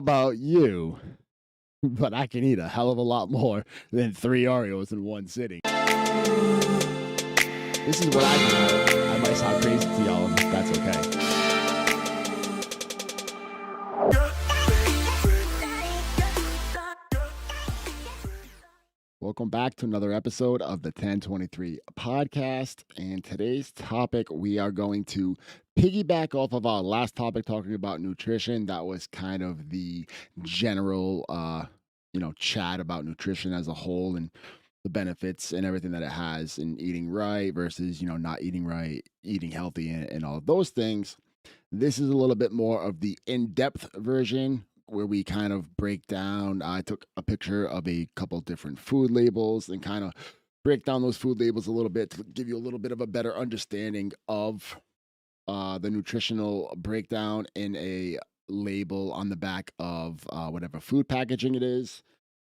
about you, but I can eat a hell of a lot more than 3 Oreos in one sitting. This is what I do. I might sound crazy to y'all, and that's okay. Welcome back to another episode of the 1023 podcast. And today's topic, we are going to piggyback off of our last topic talking about nutrition. That was kind of the general, chat about nutrition as a whole and the benefits and everything that it has in eating right versus, not eating right, eating healthy, and all of those things. This is a little bit more of the in-depth version where we kind of break down. I took a picture of a couple different food labels and kind of break down those food labels a little bit to give you a little bit of a better understanding of the nutritional breakdown in a label on the back of whatever food packaging it is.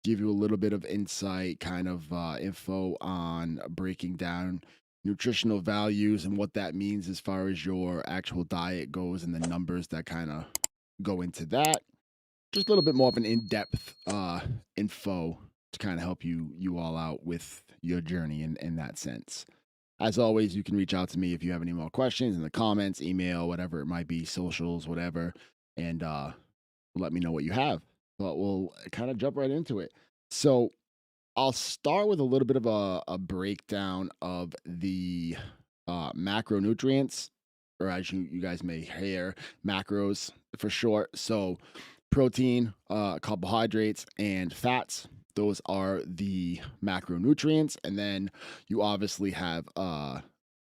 Give you a little bit of insight, kind of info on breaking down nutritional values and what that means as far as your actual diet goes and the numbers that kind of go into that. Just a little bit more of an in-depth info to kind of help you all out with your journey in that sense. As always, you can reach out to me if you have any more questions in the comments, email, whatever it might be, socials, whatever, and let me know what you have. But we'll kind of jump right into it. So I'll start with a little bit of a breakdown of the macronutrients, or as you guys may hear, macros for short. So protein, carbohydrates, and fats. Those are the macronutrients. And then you obviously have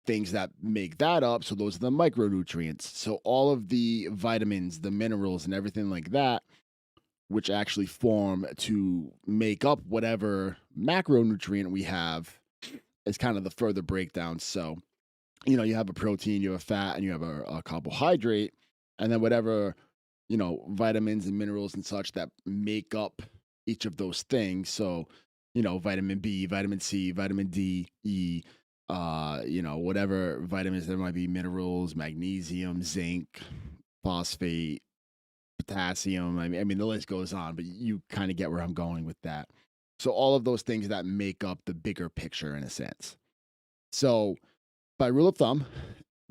things that make that up. So those are the micronutrients. So all of the vitamins, the minerals, and everything like that, which actually form to make up whatever macronutrient we have, is kind of the further breakdown. So, you have a protein, you have a fat, and you have a carbohydrate, and then whatever vitamins and minerals and such that make up each of those things. So, vitamin B, vitamin C, vitamin D, E, whatever vitamins there might be, minerals, magnesium, zinc, phosphate, potassium. I mean, the list goes on, but you kind of get where I'm going with that. So all of those things that make up the bigger picture in a sense. So by rule of thumb,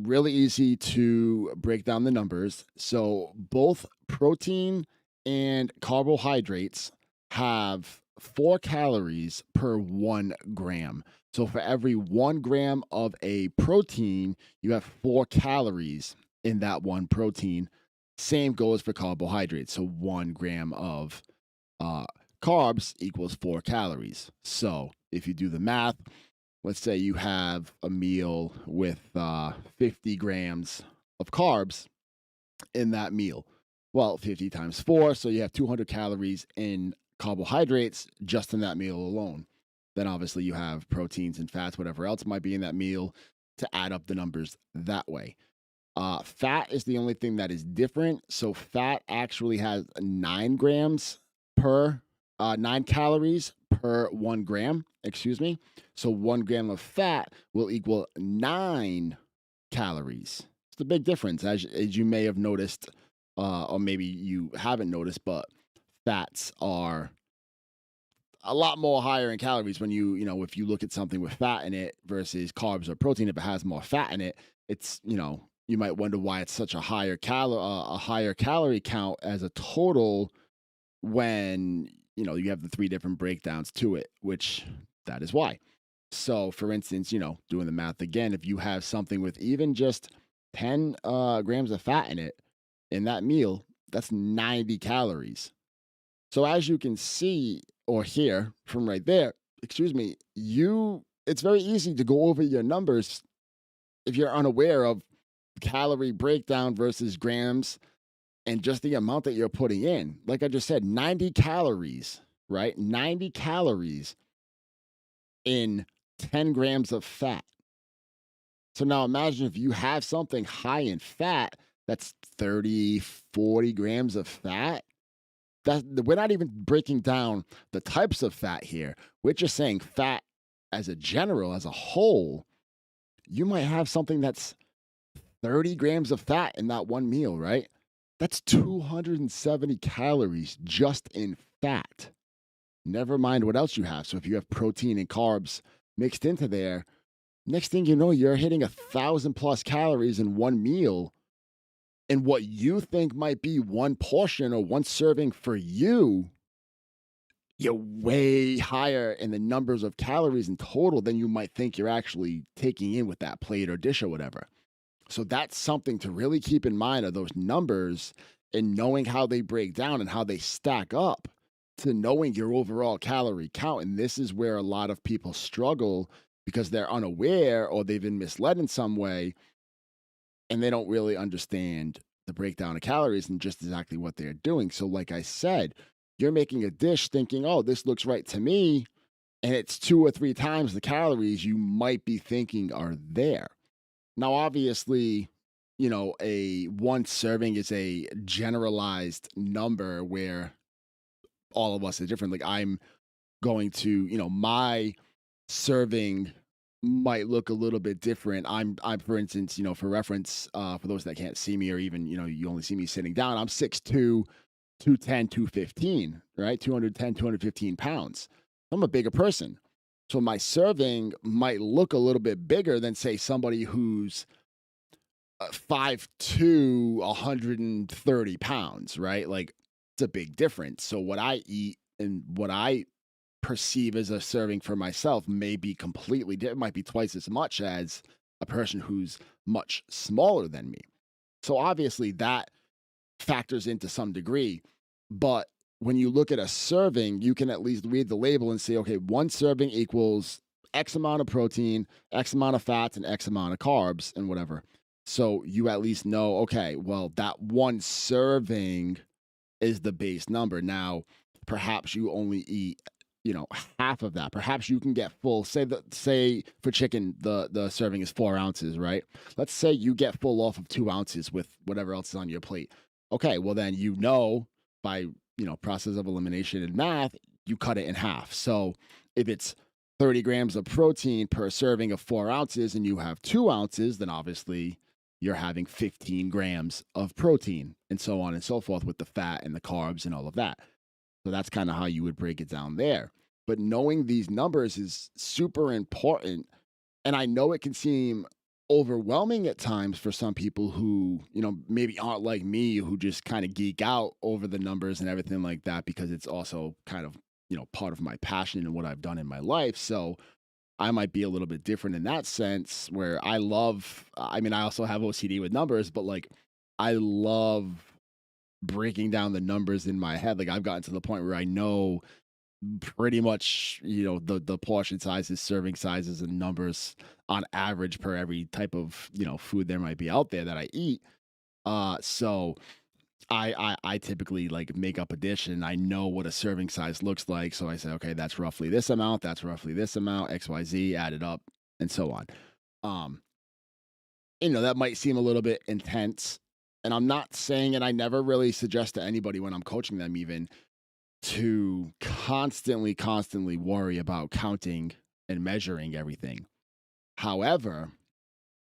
really easy to break down the numbers. So both protein and carbohydrates have 4 calories per 1 gram. So for every 1 gram of a protein, you have 4 calories in that one protein. Same goes for carbohydrates. So 1 gram of carbs equals 4 calories. So if you do the math, let's say you have a meal with 50 grams of carbs in that meal. Well, 50 times 4, so you have 200 calories in carbohydrates just in that meal alone. Then obviously you have proteins and fats, whatever else might be in that meal, to add up the numbers that way. Fat is the only thing that is different. So fat actually has 9 calories per 1 gram, excuse me. So 1 gram of fat will equal 9 calories. It's a big difference, as you may have noticed, or maybe you haven't noticed, but fats are a lot more higher in calories when if you look at something with fat in it versus carbs or protein. If it has more fat in it, it's, you might wonder why it's such a higher calorie count as a total when, you have the 3 different breakdowns to it, which that is why. So for instance, doing the math again, if you have something with even just 10 grams of fat in it in that meal, that's 90 calories. So as you can see or hear from right there, it's very easy to go over your numbers if you're unaware of calorie breakdown versus grams and just the amount that you're putting in. Like I just said, 90 calories, right? 90 calories in 10 grams of fat. So now imagine if you have something high in fat that's 30, 40 grams of fat. We're not even breaking down the types of fat here. We're just saying fat as a whole. You might have something that's 30 grams of fat in that one meal, right? That's 270 calories just in fat. Never mind what else you have. So if you have protein and carbs mixed into there, next thing you know, you're hitting 1,000 plus calories in one meal. And what you think might be one portion or one serving for you, you're way higher in the numbers of calories in total than you might think you're actually taking in with that plate or dish or whatever. So that's something to really keep in mind, are those numbers and knowing how they break down and how they stack up to knowing your overall calorie count. And this is where a lot of people struggle because they're unaware or they've been misled in some way and they don't really understand the breakdown of calories and just exactly what they're doing. So, like I said, you're making a dish thinking, oh, this looks right to me. And it's two or three times the calories you might be thinking are there. Now, obviously, a one serving is a generalized number where all of us are different. Like I'm going to, my serving might look a little bit different. I'm for instance, for reference, for those that can't see me or even, you only see me sitting down, I'm 6'2", 210, 215, right? 210, 215 pounds. I'm a bigger person. So my serving might look a little bit bigger than say somebody who's 5'2", 130 pounds, right? Like it's a big difference. So what I eat and what I perceive as a serving for myself may be completely different, might be twice as much as a person who's much smaller than me. So obviously that factors into some degree. But when you look at a serving, you can at least read the label and say, okay, one serving equals X amount of protein, X amount of fats, and X amount of carbs and whatever. So you at least know, okay, well, that one serving is the base number. Now, perhaps you only eat, half of that. Perhaps you can get full. Say for chicken, the serving is 4 ounces, right? Let's say you get full off of 2 ounces with whatever else is on your plate. Okay, well then by process of elimination and math, you cut it in half. So if it's 30 grams of protein per serving of 4 ounces and you have 2 ounces, then obviously you're having 15 grams of protein and so on and so forth with the fat and the carbs and all of that. So that's kind of how you would break it down there. But knowing these numbers is super important. And I know it can seem overwhelming at times for some people who, maybe aren't like me, who just kind of geek out over the numbers and everything like that, because it's also kind of, part of my passion and what I've done in my life. So I might be a little bit different in that sense where I also have OCD with numbers, but like I love breaking down the numbers in my head. Like I've gotten to the point where I know pretty much, the portion sizes, serving sizes, and numbers on average per every type of, food there might be out there that I eat. So I typically like make up a dish and I know what a serving size looks like. So I say, okay, that's roughly this amount, that's roughly this amount, XYZ, add it up, and so on. Um, that might seem a little bit intense. And I'm not saying, and I never really suggest to anybody when I'm coaching them even to constantly worry about counting and measuring everything. However,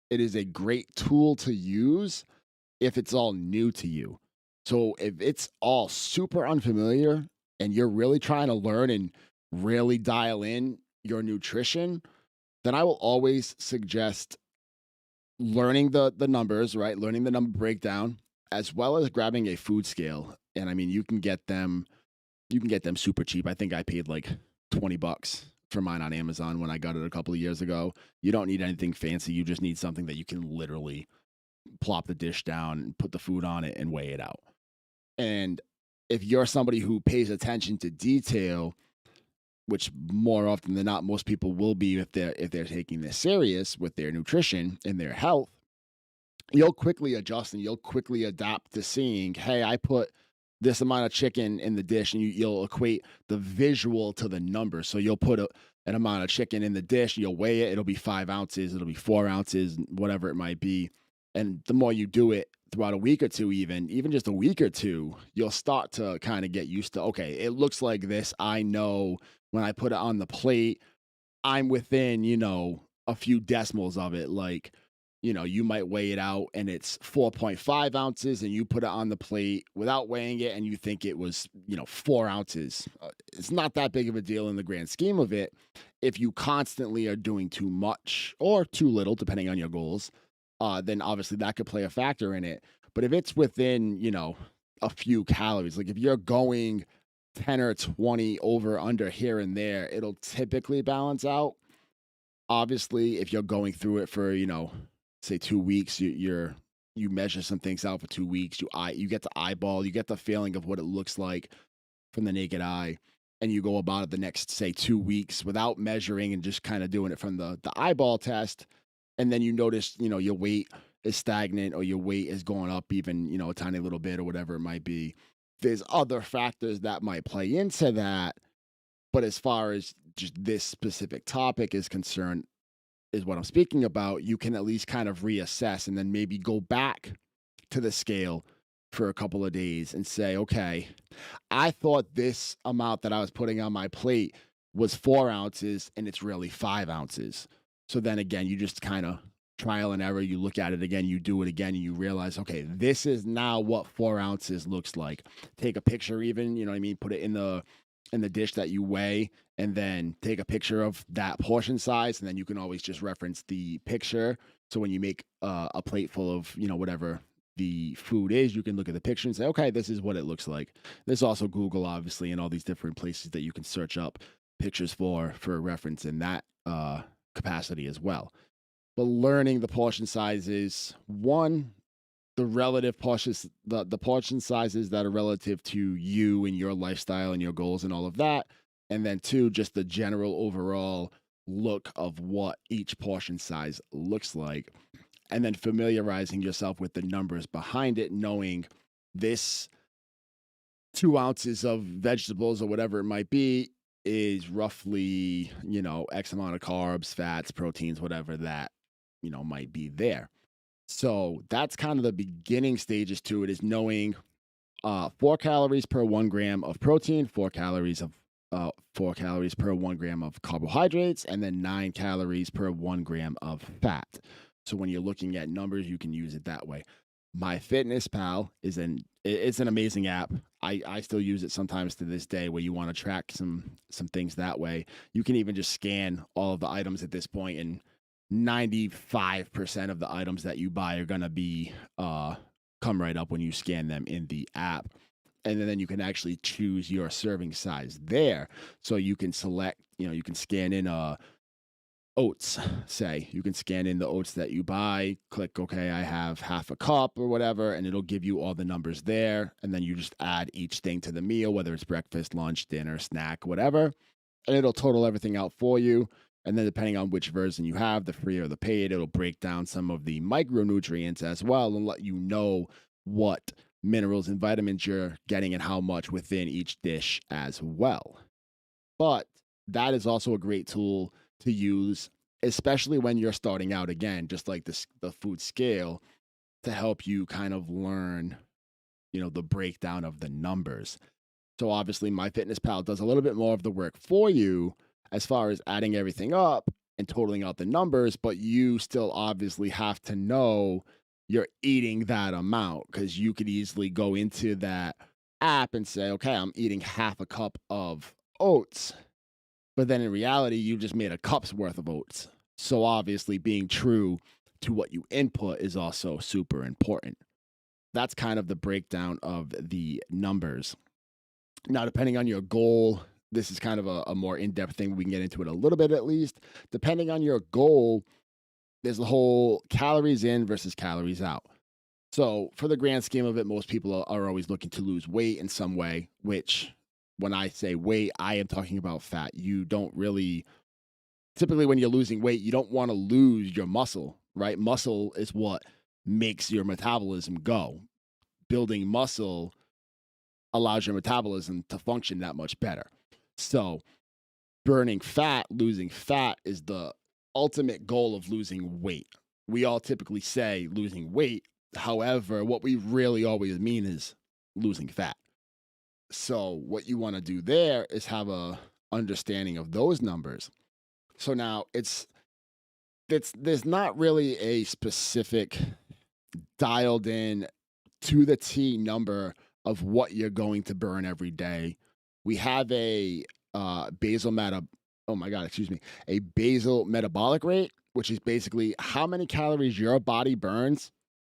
it is a great tool to use if it's all new to you. So if it's all super unfamiliar and you're really trying to learn and really dial in your nutrition, then I will always suggest learning the numbers, right? Learning the number breakdown, as well as grabbing a food scale. And I mean, you can get them super cheap. I think I paid like $20 for mine on Amazon when I got it a couple of years ago. You don't need anything fancy. You just need something that you can literally plop the dish down, put the food on it, and weigh it out. And if you're somebody who pays attention to detail, which more often than not most people will be if they're taking this serious with their nutrition and their health, you'll quickly adjust and you'll quickly adapt to seeing, hey, I put this amount of chicken in the dish, and you'll equate the visual to the number. So you'll put an amount of chicken in the dish, you'll weigh it, it'll be 5 ounces, it'll be 4 ounces, whatever it might be. And the more you do it throughout a week or two, even just a week or two, you'll start to kind of get used to, okay, it looks like this. I know when I put it on the plate, I'm within, a few decimals of it. Like, you might weigh it out and it's 4.5 ounces and you put it on the plate without weighing it and you think it was, 4 ounces. It's not that big of a deal in the grand scheme of it. If you constantly are doing too much or too little, depending on your goals, then obviously that could play a factor in it. But if it's within, a few calories, like if you're going 10 or 20 over, under, here and there, it'll typically balance out. Obviously, if you're going through it for, say 2 weeks, you measure some things out for 2 weeks, you get to eyeball, you get the feeling of what it looks like from the naked eye, and you go about it the next, say, 2 weeks without measuring and just kind of doing it from the eyeball test, and then you notice, your weight is stagnant or your weight is going up even, a tiny little bit or whatever it might be. There's other factors that might play into that, but as far as just this specific topic is concerned, is what I'm speaking about, you can at least kind of reassess and then maybe go back to the scale for a couple of days and say, okay, I thought this amount that I was putting on my plate was 4 ounces and it's really 5 ounces. So then again, you just kind of trial and error, you look at it again, you do it again, and you realize, okay, this is now what 4 ounces looks like. Take a picture even, you know what I mean? Put it in the dish that you weigh and then take a picture of that portion size, and then you can always just reference the picture. So when you make a plate full of, whatever the food is, you can look at the picture and say, okay, this is what it looks like. There's also Google, obviously, and all these different places that you can search up pictures for reference in that capacity as well. But learning the portion sizes, one, the relative portions, the portion sizes that are relative to you and your lifestyle and your goals and all of that, and then two, just the general overall look of what each portion size looks like, and then familiarizing yourself with the numbers behind it, knowing this 2 ounces of vegetables or whatever it might be is roughly, X amount of carbs, fats, proteins, whatever that, might be there. So that's kind of the beginning stages to it, is knowing 4 calories per 1 gram of protein, 4 calories per 1 gram of carbohydrates, and then 9 calories per 1 gram of fat. So when you're looking at numbers, you can use it that way. MyFitnessPal it's an amazing app. I still use it sometimes to this day, where you want to track some things that way. You can even just scan all of the items at this point, and 95% of the items that you buy are going to be come right up when you scan them in the app. And then you can actually choose your serving size there. So you can select, you can scan in oats, say. You can scan in the oats that you buy, click, okay, I have half a cup or whatever, and it'll give you all the numbers there. And then you just add each thing to the meal, whether it's breakfast, lunch, dinner, snack, whatever. And it'll total everything out for you. And then depending on which version you have, the free or the paid, it'll break down some of the micronutrients as well and let you know what minerals and vitamins you're getting and how much within each dish as well. But that is also a great tool to use, especially when you're starting out, again, just like the food scale, to help you kind of learn, the breakdown of the numbers. So obviously MyFitnessPal does a little bit more of the work for you as far as adding everything up and totaling out the numbers, but you still obviously have to know you're eating that amount, because you could easily go into that app and say, okay, I'm eating half a cup of oats. But then in reality, you just made a cup's worth of oats. So obviously being true to what you input is also super important. That's kind of the breakdown of the numbers. Now, depending on your goal, this is kind of a more in-depth thing. We can get into it a little bit at least. Depending on your goal, there's the whole calories in versus calories out. So for the grand scheme of it, most people are always looking to lose weight in some way, which when I say weight, I am talking about fat. You don't really, typically when you're losing weight, you don't want to lose your muscle, right? Muscle is what makes your metabolism go. Building muscle allows your metabolism to function that much better. So burning fat, losing fat is the ultimate goal of losing weight. We all typically say losing weight. However, what we really always mean is losing fat. So what you want to do there is have a understanding of those numbers. So now it's there's not really a specific dialed in to the T number of what you're going to burn every day. We have a basal meta oh my god, excuse me, a basal metabolic rate, which is basically how many calories your body burns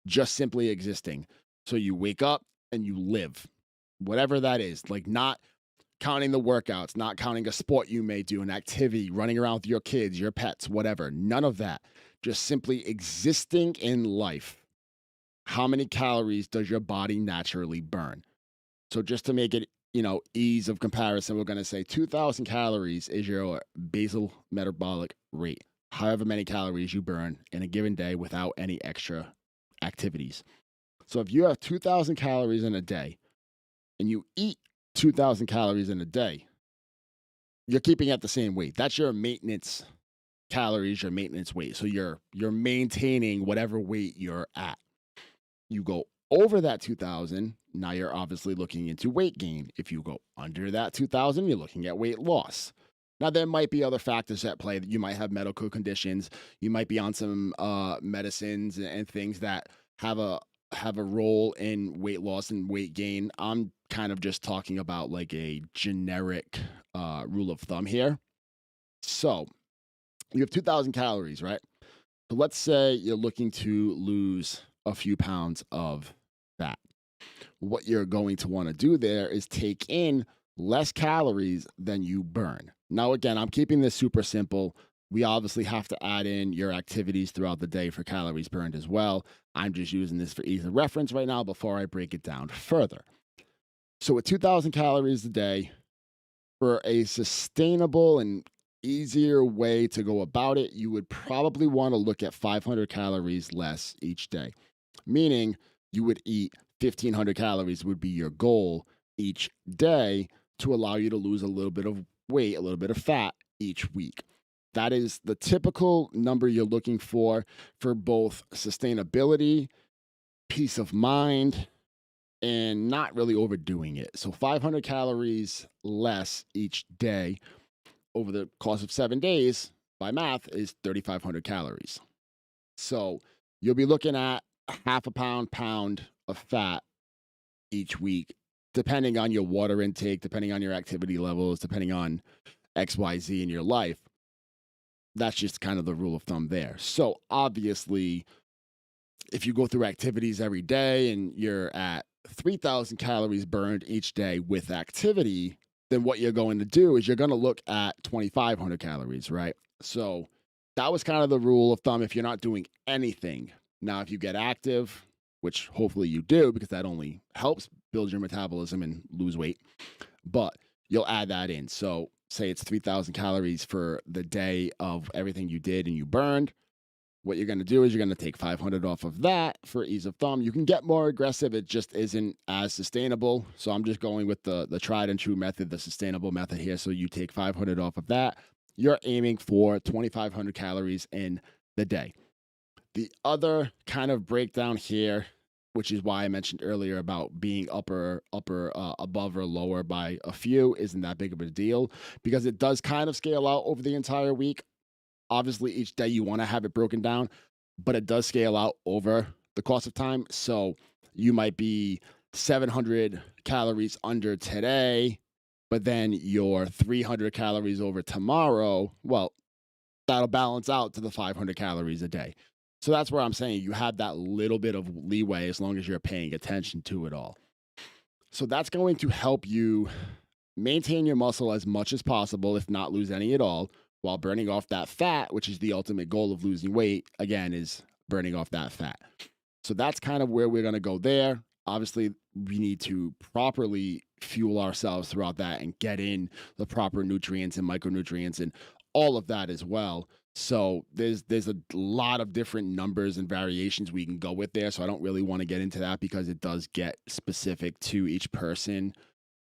just simply existing. So you wake up and you live, whatever that is, like not counting the workouts, not counting a sport you may do, an activity, running around with your kids, your pets, whatever. None of that. Just simply existing in life. How many calories does your body naturally burn? So just to make it, ease of comparison, we're going to say 2,000 calories is your basal metabolic rate. However many calories you burn in a given day without any extra activities. So if you have 2,000 calories in a day and you eat 2,000 calories in a day, you're keeping at the same weight. That's your maintenance calories, your maintenance weight. So you're maintaining whatever weight you're at. You go over that 2,000, now you're obviously looking into weight gain. If you go under that 2,000, you're looking at weight loss. Now, there might be other factors at play. That you might have medical conditions. You might be on some medicines and things that have a role in weight loss and weight gain. I'm kind of just talking about like a generic rule of thumb here. So you have 2,000 calories, right? So let's say you're looking to lose a few pounds of fat. What you're going to want to do there is take in less calories than you burn. Now, again, I'm keeping this super simple. We obviously have to add in your activities throughout the day for calories burned as well. I'm just using this for ease of reference right now before I break it down further. So, with 2,000 calories a day, for a sustainable and easier way to go about it, you would probably want to look at 500 calories less each day, meaning you would eat 1,500 calories would be your goal each day to allow you to lose a little bit of weight, a little bit of fat each week. That is the typical number you're looking for both sustainability, peace of mind, and not really overdoing it. So 500 calories less each day over the course of 7 days by math is 3,500 calories. So you'll be looking at half a pound of fat each week, depending on your water intake, depending on your activity levels, depending on XYZ in your life. That's just kind of the rule of thumb there. So obviously, if you go through activities every day and you're at 3,000 calories burned each day with activity, then what you're going to do is you're going to look at 2,500 calories, right? So that was kind of the rule of thumb if you're not doing anything. Now, if you get active, which hopefully you do because that only helps build your metabolism and lose weight, but you'll add that in. So say it's 3,000 calories for the day of everything you did and you burned. What you're going to do is you're going to take 500 off of that for ease of thumb. You can get more aggressive. It just isn't as sustainable. So I'm just going with the tried and true method, the sustainable method here. So you take 500 off of that. You're aiming for 2,500 calories in the day. The other kind of breakdown here, which is why I mentioned earlier about being upper, above or lower by a few, isn't that big of a deal because it does kind of scale out over the entire week. Obviously, each day you want to have it broken down, but it does scale out over the course of time. So you might be 700 calories under today, but then you're 300 calories over tomorrow. Well, that'll balance out to the 500 calories a day. So that's where I'm saying you have that little bit of leeway as long as you're paying attention to it all. So that's going to help you maintain your muscle as much as possible, if not lose any at all, while burning off that fat, which is the ultimate goal of losing weight, again, is burning off that fat. So that's kind of where we're going to go there. Obviously, we need to properly fuel ourselves throughout that and get in the proper nutrients and micronutrients and all of that as well. So there's a lot of different numbers and variations we can go with there. So I don't really want to get into that because it does get specific to each person,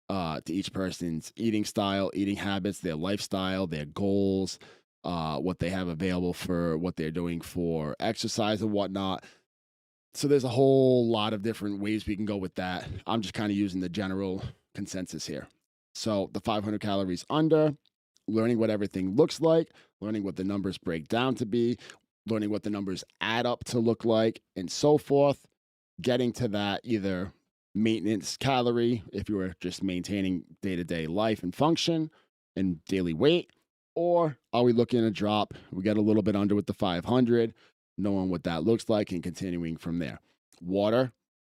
to each person's eating style, eating habits, their lifestyle, their goals, what they have available for what they're doing for exercise and whatnot. So there's a whole lot of different ways we can go with that. I'm just kind of using the general consensus here. So the 500 calories under, learning what everything looks like, learning what the numbers break down to be, learning what the numbers add up to look like, and so forth, getting to that either maintenance calorie, if you were just maintaining day to day life and function and daily weight, or are we looking to drop? We get a little bit under with the 500, knowing what that looks like and continuing from there. Water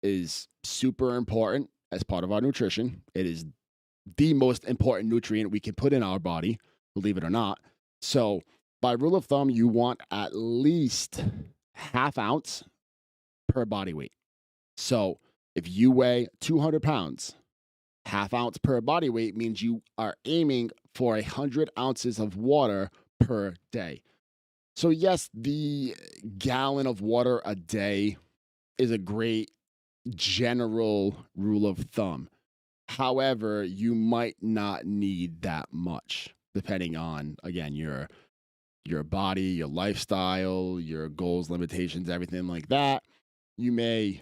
is super important as part of our nutrition. It is the most important nutrient we can put in our body, believe it or not. So, by rule of thumb, you want at least half ounce per body weight. So, if you weigh 200 pounds, half ounce per body weight means you are aiming for 100 ounces of water per day. So, yes, the gallon of water a day is a great general rule of thumb. However, you might not need that much depending on, again, your body, your lifestyle, your goals, limitations, everything like that. You may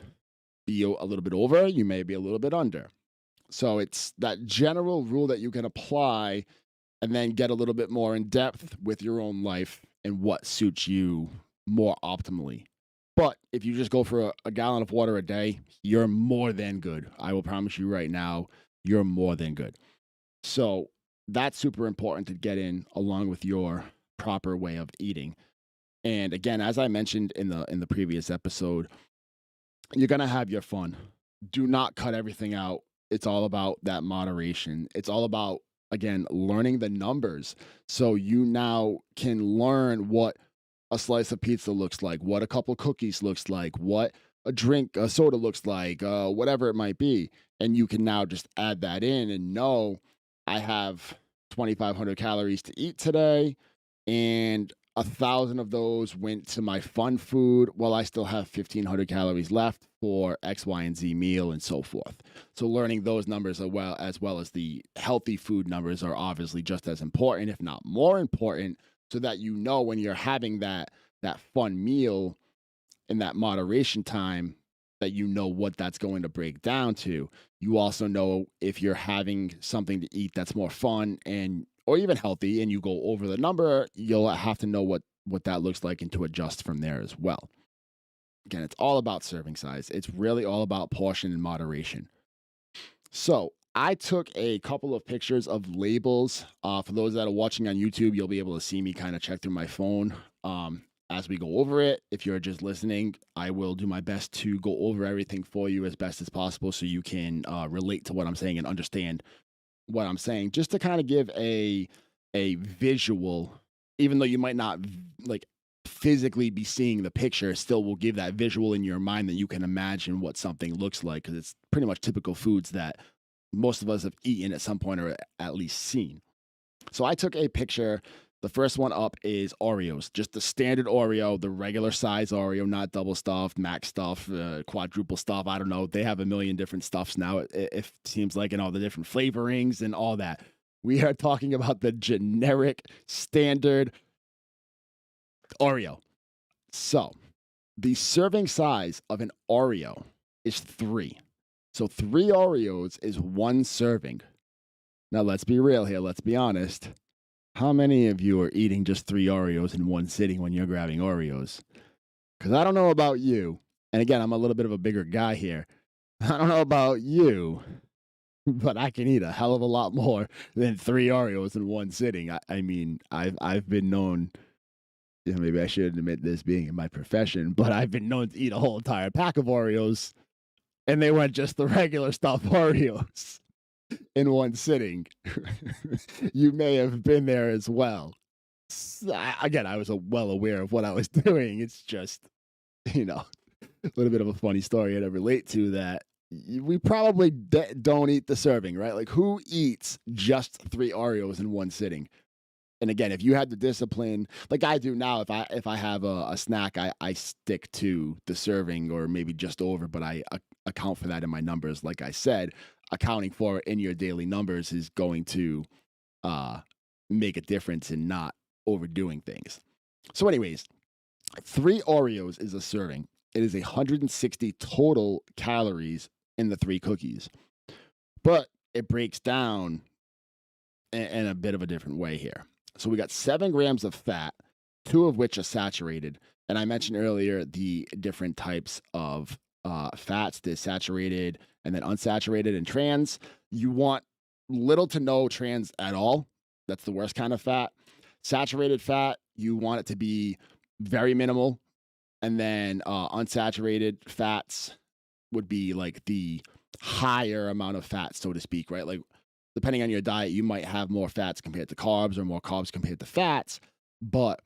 be a little bit over, you may be a little bit under. So it's that general rule that you can apply and then get a little bit more in depth with your own life and what suits you more optimally. But if you just go for a gallon of water a day, you're more than good. I will promise you right now, you're more than good. So that's super important to get in along with your proper way of eating. And again, as I mentioned in the previous episode, you're going to have your fun. Do not cut everything out. It's all about that moderation. It's all about, again, learning the numbers. So you now can learn what a slice of pizza looks like, what a couple cookies looks like, what a soda looks like, whatever it might be. And you can now just add that in and know I have 2,500 calories to eat today, and 1,000 of those went to my fun food, while I still have 1,500 calories left for X, Y, and Z meal and so forth. So learning those numbers as well as the healthy food numbers are obviously just as important, if not more important, so that you know when you're having that fun meal in that moderation time, that you know what that's going to break down to. You also know if you're having something to eat that's more fun and or even healthy and you go over the number, you'll have to know what that looks like and to adjust from there as well. Again, it's all about serving size. It's really all about portion and moderation. So I took a couple of pictures of labels. For those that are watching on YouTube, you'll be able to see me kind of check through my phone as we go over it. If you're just listening, I will do my best to go over everything for you as best as possible so you can relate to what I'm saying and understand what I'm saying, just to kind of give a visual, even though you might not like physically be seeing the picture, still will give that visual in your mind that you can imagine what something looks like, because it's pretty much typical foods that most of us have eaten at some point or at least seen. So I took a picture. The first one up is Oreos, just the standard Oreo, the regular size Oreo, not double stuffed, max stuff, quadruple stuff. I don't know. They have a million different stuffs now. It seems like, and all the different flavorings and all that. We are talking about the generic standard Oreo. So the serving size of an Oreo is 3. So 3 Oreos is 1 serving. Now let's be real here. Let's be honest. How many of you are eating just 3 Oreos in one sitting when you're grabbing Oreos? Because I don't know about you. And again, I'm a little bit of a bigger guy here. I don't know about you, but I can eat a hell of a lot more than 3 Oreos in one sitting. I mean, I've been known, maybe I shouldn't admit this being in my profession, but I've been known to eat a whole entire pack of Oreos, and they weren't just the regular stuffed Oreos in one sitting. You may have been there as well. Again, I was well aware of what I was doing. It's just, a little bit of a funny story to relate to that. We probably don't eat the serving, right? Like, who eats just 3 Oreos in one sitting? And again, if you had the discipline, like I do now, if I have a snack, I stick to the serving or maybe just over, but I account for that in my numbers. Like I said, accounting for it in your daily numbers is going to make a difference in not overdoing things. So anyways, 3 Oreos is a serving. It is 160 total calories in the 3 cookies, but it breaks down in a bit of a different way here. So we got 7 grams of fat, 2 of which are saturated, And I mentioned earlier the different types of fats. There's saturated and then unsaturated and trans. You want little to no trans at all. That's the worst kind of fat. Saturated fat, you want it to be very minimal. And then unsaturated fats would be like the higher amount of fat, so to speak, right? Like depending on your diet, you might have more fats compared to carbs or more carbs compared to fats, but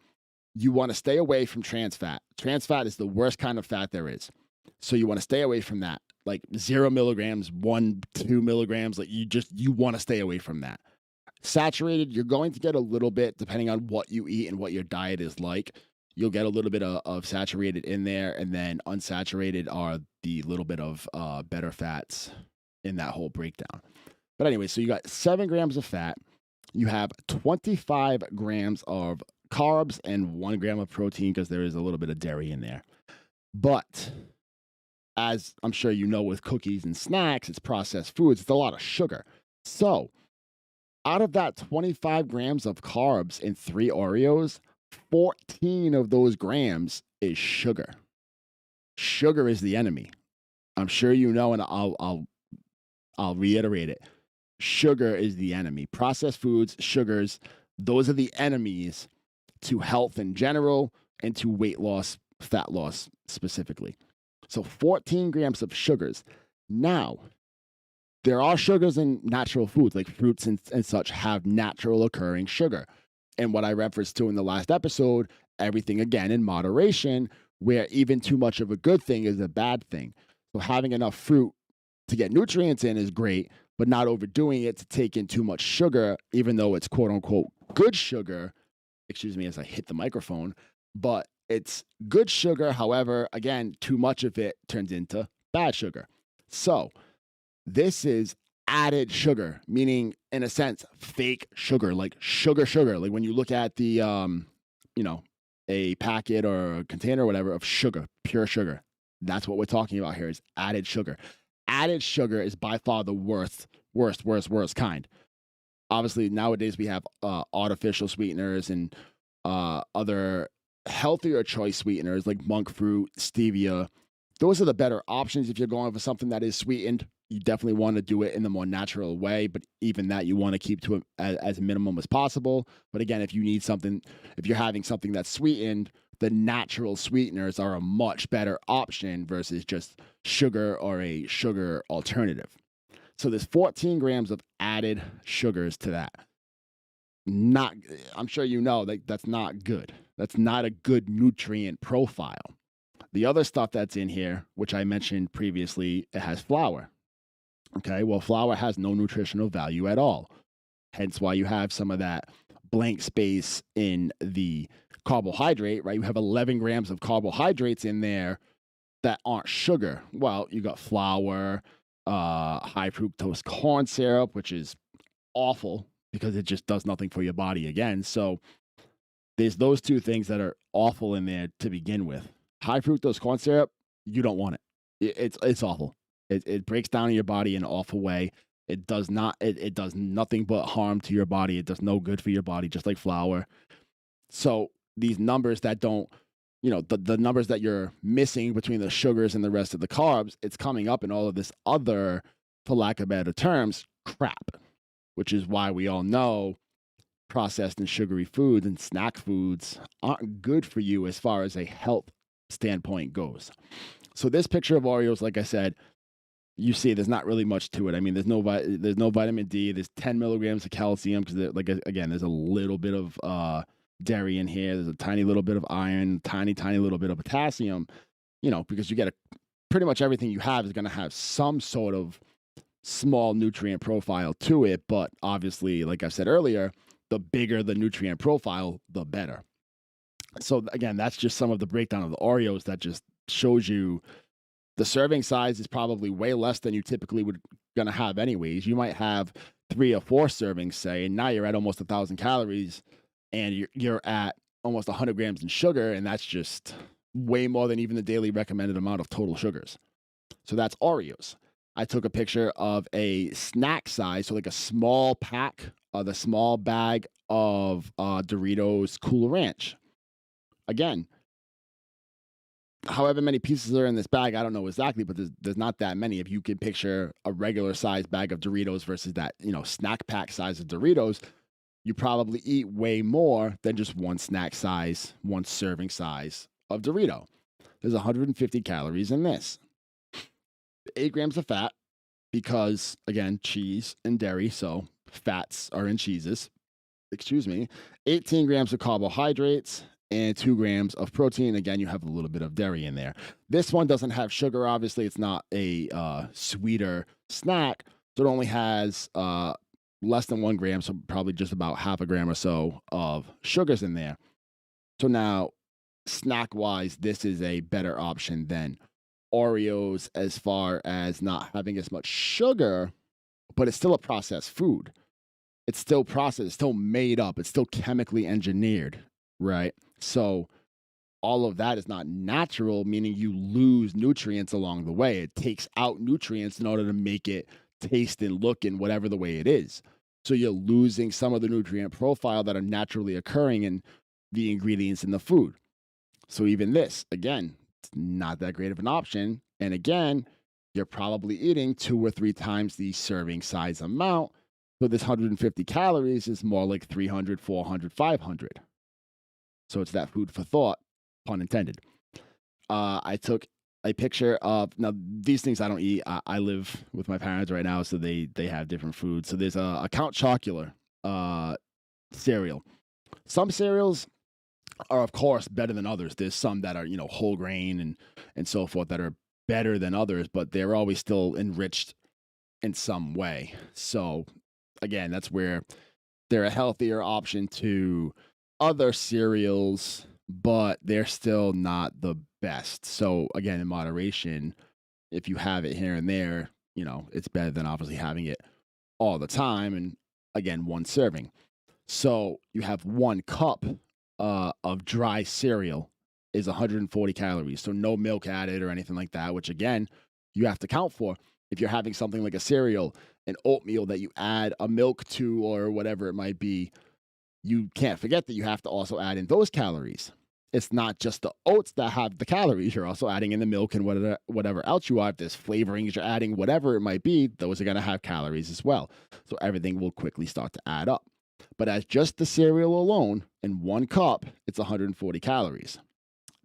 you want to stay away from trans fat. Trans fat is the worst kind of fat there is. So you want to stay away from that. Like 0 milligrams, 1, 2 milligrams, like you want to stay away from that. Saturated, you're going to get a little bit depending on what you eat and what your diet is like. You'll get a little bit of saturated in there, and then unsaturated are the little bit of better fats in that whole breakdown. But anyway, so you got 7 grams of fat, you have 25 grams of carbs, and 1 gram of protein because there is a little bit of dairy in there. But as I'm sure you know, with cookies and snacks, it's processed foods, it's a lot of sugar. So out of that 25 grams of carbs in 3 Oreos, 14 of those grams is sugar. Sugar is the enemy. I'm sure you know, and I'll reiterate it. Sugar is the enemy. Processed foods, sugars, those are the enemies to health in general and to weight loss, fat loss specifically. So 14 grams of sugars. Now, there are sugars in natural foods, like fruits and such have natural occurring sugar. And what I referenced to in the last episode, everything again in moderation, where even too much of a good thing is a bad thing. So having enough fruit to get nutrients in is great, but not overdoing it to take in too much sugar, even though it's quote unquote good sugar. Excuse me as I hit the microphone, but it's good sugar. However, again, too much of it turns into bad sugar. So this is added sugar, meaning in a sense, fake sugar, like sugar. Like when you look at the, a packet or a container or whatever of sugar, pure sugar. That's what we're talking about here is added sugar. Added sugar is by far the worst kind. Obviously, nowadays we have artificial sweeteners and other healthier choice sweeteners like monk fruit, stevia. Those are the better options if you're going for something that is sweetened. You definitely want to do it in the more natural way, but even that you want to keep to as minimum as possible. But again, if you need something, if you're having something that's sweetened, the natural sweeteners are a much better option versus just sugar or a sugar alternative. So there's 14 grams of added sugars to that. Not, I'm sure you know that that's not good. That's not a good nutrient profile. The other stuff that's in here, which I mentioned previously, it has flour. Okay, well, flour has no nutritional value at all. Hence why you have some of that blank space in the carbohydrate, right? You have 11 grams of carbohydrates in there that aren't sugar. Well, you got flour, high fructose corn syrup, which is awful because it just does nothing for your body again. So there's those two things that are awful in there to begin with. High fructose corn syrup, you don't want it. It's awful. It breaks down in your body in an awful way. It does not. It does nothing but harm to your body. It does no good for your body, just like flour. So these numbers that don't, the numbers that you're missing between the sugars and the rest of the carbs, it's coming up in all of this other, for lack of better terms, crap. Which is why we all know processed and sugary foods and snack foods aren't good for you as far as a health standpoint goes. So this picture of Oreos, like I said, you see there's not really much to it. I mean, there's no vitamin D. There's 10 milligrams of calcium because, like, again, there's a little bit of dairy in here. There's a tiny little bit of iron, tiny little bit of potassium. Because you get pretty much everything you have is going to have some sort of small nutrient profile to it. But obviously, like I said earlier, the bigger the nutrient profile, the better. So again, that's just some of the breakdown of the Oreos that just shows you the serving size is probably way less than you typically would gonna have anyways. You might have 3 or 4 servings, say, and now you're at almost 1,000 calories, and you're at almost 100 grams in sugar, and that's just way more than even the daily recommended amount of total sugars. So that's Oreos. I took a picture of a snack size, so like a small pack, the small bag of Doritos Cool Ranch. Again, however many pieces are in this bag, I don't know exactly, but there's not that many. If you can picture a regular size bag of Doritos versus that, snack pack size of Doritos, you probably eat way more than just one snack size, one serving size of Dorito. There's 150 calories in this. 8 grams of fat because, again, cheese and dairy, so fats are in cheeses. Excuse me. 18 grams of carbohydrates and 2 grams of protein. Again, you have a little bit of dairy in there. This one doesn't have sugar. Obviously, it's not a sweeter snack, so it only has less than 1 gram, so probably just about half a gram or so of sugars in there. So now, snack wise, this is a better option than Oreos as far as not having as much sugar, but it's still a processed food. It's still processed, it's still made up, it's still chemically engineered, right? So all of that is not natural, meaning you lose nutrients along the way. It takes out nutrients in order to make it taste and look in whatever the way it is. So you're losing some of the nutrient profile that are naturally occurring in the ingredients in the food. So even this, again, it's not that great of an option. And again, you're probably eating 2 or 3 times the serving size amount. So this 150 calories is more like 300, 400, 500. So it's that food for thought, pun intended. I took a picture of, now these things I don't eat. I live with my parents right now, so they have different foods. So there's a Count Chocula cereal. Some cereals are of course better than others. There's some that are, whole grain and so forth that are better than others, but they're always still enriched in some way. So again, that's where they're a healthier option to other cereals, but they're still not the best. So again, in moderation, if you have it here and there, it's better than obviously having it all the time. And again, one serving. So you have 1 cup of dry cereal is 140 calories. So no milk added or anything like that, which again, you have to count for. If you're having something like a cereal, an oatmeal that you add a milk to or whatever it might be, you can't forget that you have to also add in those calories. It's not just the oats that have the calories. You're also adding in the milk and whatever else you are. If there's flavorings you're adding, whatever it might be, those are going to have calories as well. So everything will quickly start to add up. But as just the cereal alone, in 1 cup, it's 140 calories.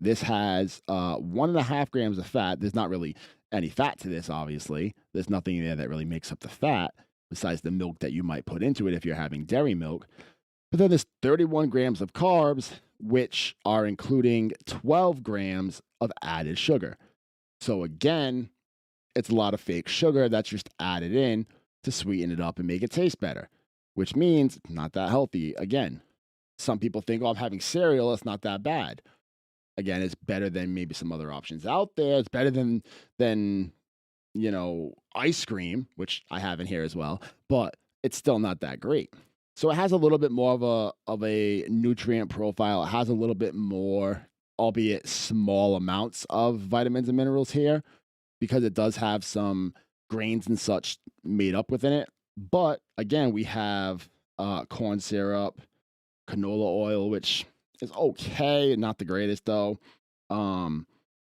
This has 1.5 grams of fat. There's not really any fat to this, obviously. There's nothing there that really makes up the fat besides the milk that you might put into it if you're having dairy milk. But then there's 31 grams of carbs, which are including 12 grams of added sugar. So again, it's a lot of fake sugar that's just added in to sweeten it up and make it taste better, which means it's not that healthy. Again, some people think, oh, I'm having cereal, it's not that bad. Again, it's better than maybe some other options out there. It's better than ice cream, which I have in here as well, but it's still not that great. So it has a little bit more of a nutrient profile. It has a little bit more, albeit small amounts of vitamins and minerals here, because it does have some grains and such made up within it. But again, we have corn syrup, canola oil, which is okay, not the greatest though.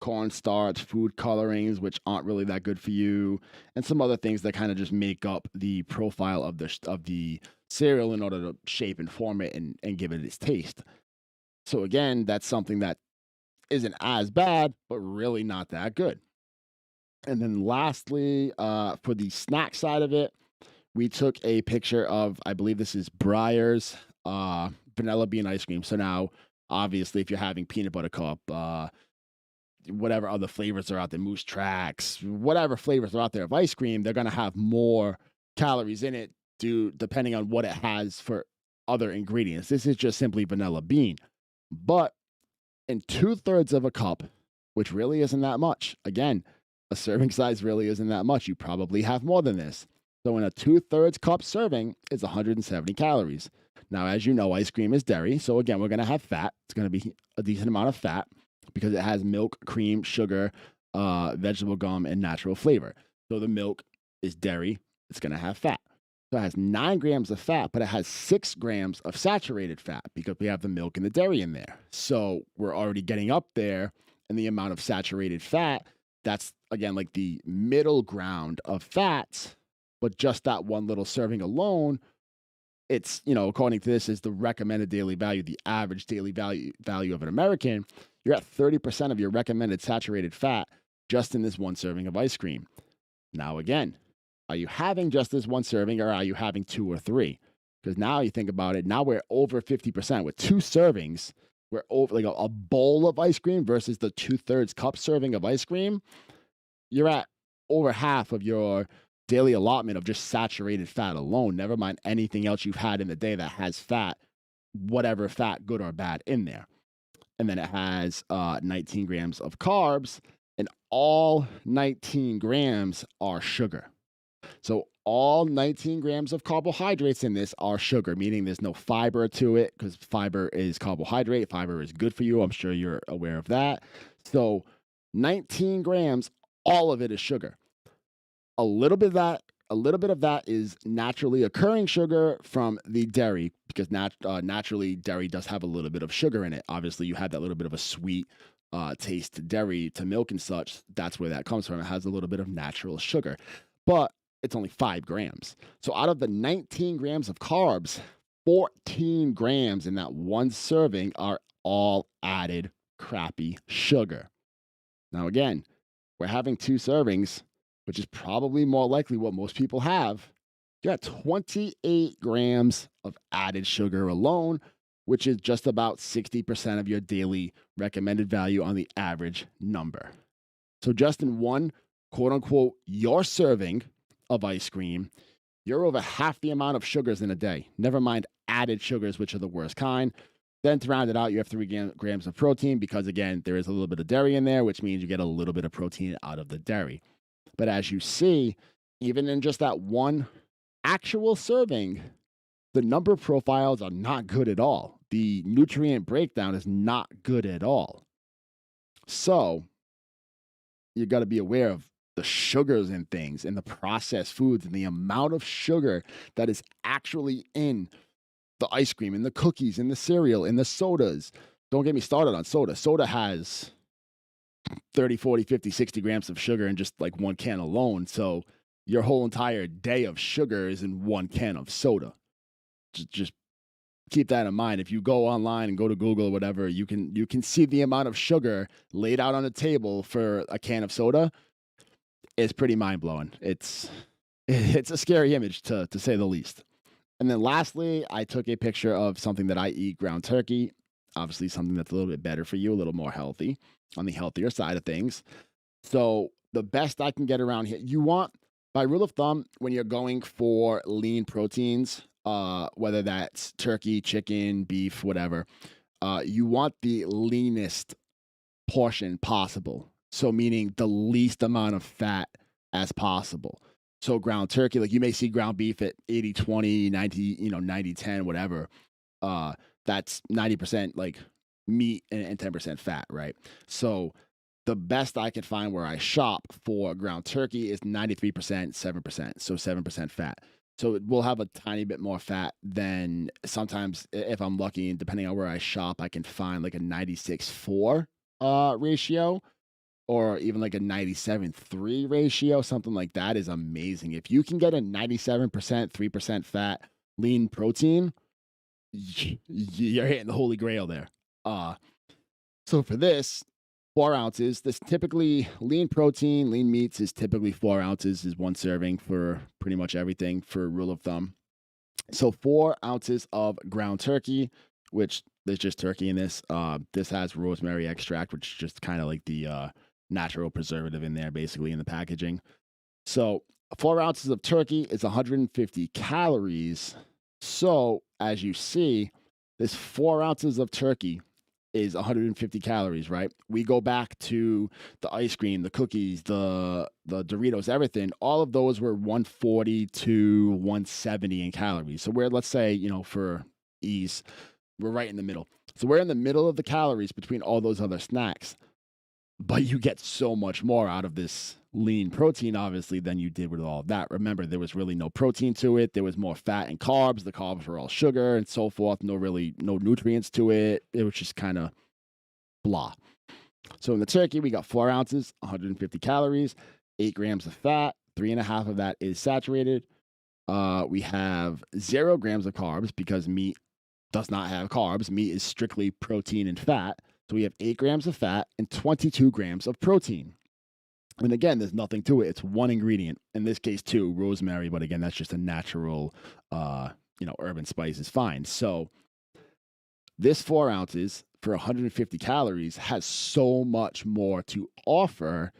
Cornstarch, food colorings, which aren't really that good for you, and some other things that kind of just make up the profile of the cereal in order to shape and form it and give it its taste. So again, that's something that isn't as bad, but really not that good. And then lastly, for the snack side of it, we took a picture of, I believe this is Breyer's vanilla bean ice cream. So now, obviously, if you're having peanut butter cup, whatever other flavors are out there, Moose Tracks, whatever flavors are out there of ice cream, they're going to have more calories in it depending on what it has for other ingredients. This is just simply vanilla bean. But in 2/3 of a cup, which really isn't that much, again, a serving size really isn't that much. You probably have more than this. So in a 2/3 cup serving, it's 170 calories. Now, as you know, ice cream is dairy. So again, we're going to have fat. It's going to be a decent amount of fat because it has milk, cream, sugar, vegetable gum, and natural flavor. So the milk is dairy. It's going to have fat. So it has 9 grams of fat, but it has 6 grams of saturated fat because we have the milk and the dairy in there. So we're already getting up there and the amount of saturated fat, that's again like the middle ground of fats, but just that one little serving alone, it's, according to this, is the recommended daily value, the average daily value of an American. You're at 30% of your recommended saturated fat just in this one serving of ice cream. Now, again, are you having just this one serving or are you having 2 or 3? Because now you think about it, now we're over 50% with 2 servings. We're over like a bowl of ice cream versus the 2/3 cup serving of ice cream. You're at over half of your daily allotment of just saturated fat alone. Never mind anything else you've had in the day that has fat, whatever fat, good or bad, in there. And then it has 19 grams of carbs, and all 19 grams are sugar. So all 19 grams of carbohydrates in this are sugar, meaning there's no fiber to it because fiber is carbohydrate. Fiber is good for you. I'm sure you're aware of that. So 19 grams, all of it is sugar. A little bit of that is naturally occurring sugar from the dairy because naturally dairy does have a little bit of sugar in it. Obviously, you have that little bit of a sweet taste to dairy, to milk and such. That's where that comes from. It has a little bit of natural sugar, but it's only 5 grams. So out of the 19 grams of carbs, 14 grams in that one serving are all added crappy sugar. Now, again, we're having 2 servings, which is probably more likely what most people have. You're at 28 grams of added sugar alone, which is just about 60% of your daily recommended value on the average number. So just in one, quote unquote, your serving of ice cream, you're over half the amount of sugars in a day. Never mind added sugars, which are the worst kind. Then to round it out, you have 3 grams of protein because, again, there is a little bit of dairy in there, which means you get a little bit of protein out of the dairy. But as you see, even in just that one actual serving, the number profiles are not good at all. The nutrient breakdown is not good at all. So you got to be aware of the sugars in things and the processed foods and the amount of sugar that is actually in the ice cream, in the cookies, in the cereal, in the sodas. Don't get me started on soda. Soda has 30, 40, 50, 60 grams of sugar in just like one can alone. So your whole entire day of sugar is in one can of soda. Just keep that in mind. If you go online and go to Google or whatever, you can see the amount of sugar laid out on the table for a can of soda. It's pretty mind-blowing. It's a scary image to say the least. And then lastly, I took a picture of something that I eat, ground turkey. Obviously something that's a little bit better for you, a little more healthy, on the healthier side of things. So the best I can get around here, you want, by rule of thumb, when you're going for lean proteins, whether that's turkey, chicken, beef, whatever, you want the leanest portion possible. So meaning the least amount of fat as possible. So ground turkey, like you may see ground beef at 80-20, 90, 90-10, whatever. That's 90% like meat and 10% fat, right? So the best I can find where I shop for ground turkey is 93%, 7%. So 7% fat. So it will have a tiny bit more fat than sometimes, if I'm lucky, and depending on where I shop, I can find like a 96-4 ratio, or even like a 97-3 ratio. Something like that is amazing. If you can get a 97%, 3% fat lean protein, you're hitting the holy grail there. So for this, 4 ounces, this typically lean protein, lean meats is typically 4 ounces is one serving for pretty much everything for rule of thumb. So 4 ounces of ground turkey, which there's just turkey in this. This has rosemary extract, which is just kind of like the natural preservative in there, basically in the packaging. So 4 ounces of turkey is 150 calories. So as you see, this 4 ounces of turkey is 150 calories, right? We go back to the ice cream, the cookies, the Doritos, everything. All of those were 140 to 170 in calories. So we're, let's say, for ease, we're right in the middle. So we're in the middle of the calories between all those other snacks. But you get so much more out of this lean protein, obviously, than you did with all of that. Remember, there was really no protein to it. There was more fat and carbs. The carbs were all sugar and so forth. No nutrients to it. It was just kind of blah. So in the turkey, we got 4 ounces, 150 calories, 8 grams of fat, 3.5 of that is saturated. We have 0 grams of carbs because meat does not have carbs. Meat is strictly protein and fat. So we have 8 grams of fat and 22 grams of protein. And again, there's nothing to it. It's one ingredient. In this case, two, rosemary. But again, that's just a natural, urban spice is fine. So this 4 ounces for 150 calories has so much more to offer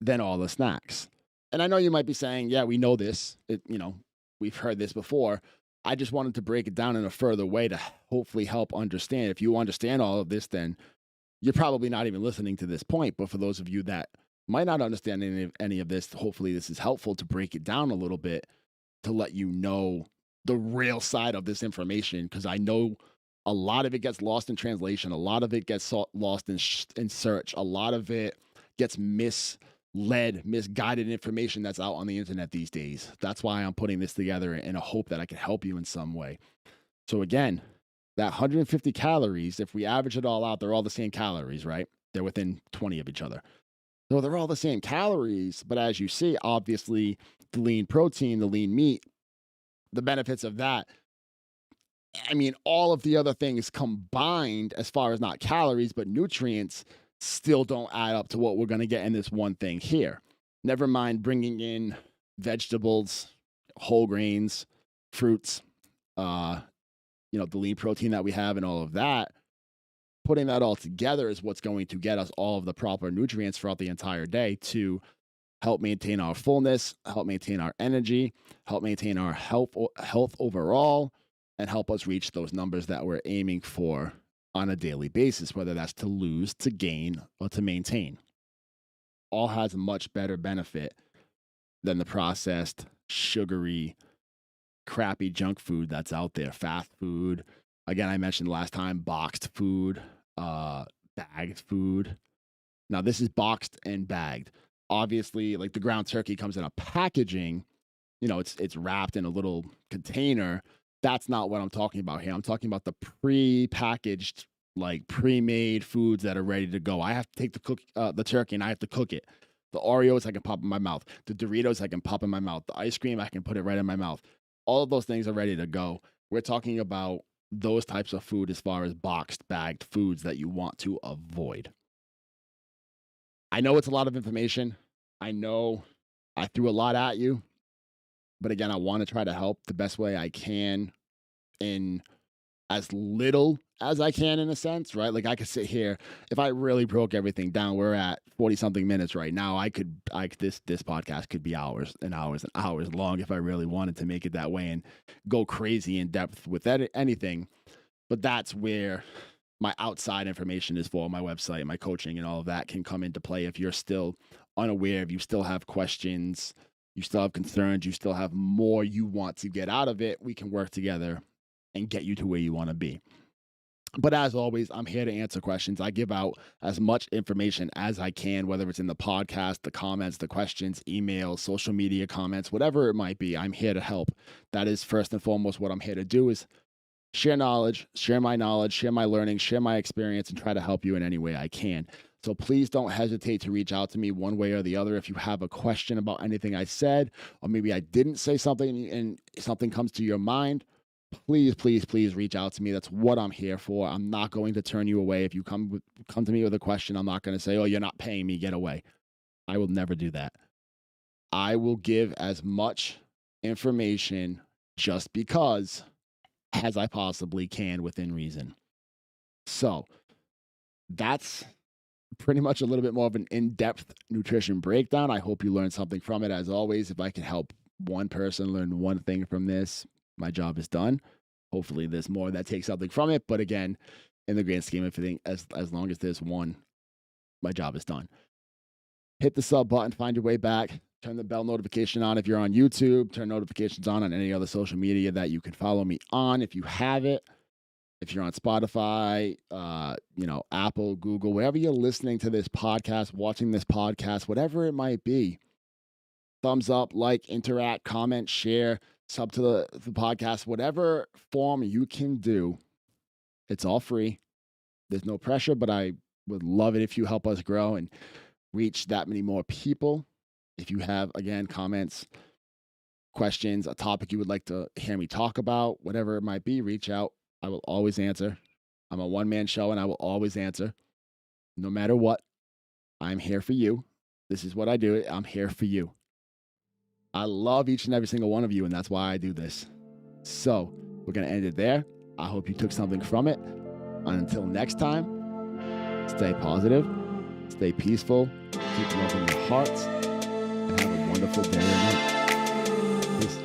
than all the snacks. And I know you might be saying, yeah, we know this. We've heard this before. I just wanted to break it down in a further way to hopefully help understand. If you understand all of this, then you're probably not even listening to this point. But for those of you that might not understand any of this, hopefully this is helpful to break it down a little bit to let you know the real side of this information. Because I know a lot of it gets lost in translation, a lot of it gets lost in search, a lot of it gets misguided information that's out on the internet these days. That's why I'm putting this together in a hope that I can help you in some way. So again, that 150 calories, if we average it all out, they're all the same calories, right? They're within 20 of each other. So they're all the same calories, but as you see, obviously the lean protein, the lean meat, the benefits of that, I mean, all of the other things combined, as far as not calories, but nutrients, still don't add up to what we're going to get in this one thing here. Never mind bringing in vegetables, whole grains, fruits, the lean protein that we have and all of that. Putting that all together is what's going to get us all of the proper nutrients throughout the entire day to help maintain our fullness, help maintain our energy, help maintain our health overall, and help us reach those numbers that we're aiming for on a daily basis, whether that's to lose, to gain, or to maintain. All has a much better benefit than the processed, sugary, crappy junk food that's out there. Fast food. Again, I mentioned last time, boxed food, bagged food. Now, this is boxed and bagged. Obviously, like the ground turkey comes in a packaging, it's wrapped in a little container. That's not what I'm talking about here. I'm talking about the pre-packaged, like pre-made foods that are ready to go. I have to take the turkey and I have to cook it. The Oreos I can pop in my mouth. The Doritos I can pop in my mouth. The ice cream I can put it right in my mouth. All of those things are ready to go. We're talking about those types of food as far as boxed, bagged foods that you want to avoid. I know it's a lot of information. I know I threw a lot at you. But again, I want to try to help the best way I can in as little as I can, in a sense, right? Like I could sit here, if I really broke everything down, we're at 40 something minutes right now. This podcast could be hours and hours and hours long if I really wanted to make it that way and go crazy in depth with anything. But that's where my outside information is for. My website, my coaching, and all of that can come into play if you're still unaware, if you still have questions, you still have concerns, you still have more you want to get out of it. We can work together and get you to where you want to be. But as always, I'm here to answer questions. I give out as much information as I can, whether it's in the podcast, the comments, the questions, emails, social media comments, whatever it might be. I'm here to help. That is first and foremost what I'm here to do, is share knowledge, share my learning, share my experience, and try to help you in any way I can. So please don't hesitate to reach out to me one way or the other if you have a question about anything I said, or maybe I didn't say something and something comes to your mind. Please, please, please reach out to me. That's what I'm here for. I'm not going to turn you away. If you come to me with a question, I'm not going to say, oh, you're not paying me, get away. I will never do that. I will give as much information just because as I possibly can within reason. So that's pretty much a little bit more of an in-depth nutrition breakdown. I hope you learned something from it. As always, if I can help one person learn one thing from this, my job is done. Hopefully there's more that takes something from it. But again, in the grand scheme of things, as long as there's one, my job is done. Hit the sub button, find your way back, turn the bell notification on if you're on YouTube, turn notifications on any other social media that you can follow me on if you have it. If you're on Spotify, Apple, Google, wherever you're listening to this podcast, watching this podcast, whatever it might be, thumbs up, like, interact, comment, share, sub to the podcast, whatever form you can do. It's all free. There's no pressure, but I Would love it if you help us grow and reach that many more people. If you have, again, comments, questions, a topic you would like to hear me talk about, whatever it might be, reach out. I will always answer. I'm a one man show and I will always answer. No matter what, I'm here for you. This is what I do. I'm here for you. I love each and every single one of you, and that's why I do this. So we're going to end it there. I hope you took something from it. Until next time, stay positive, stay peaceful, keep love in your hearts, and have a wonderful day and night. Peace.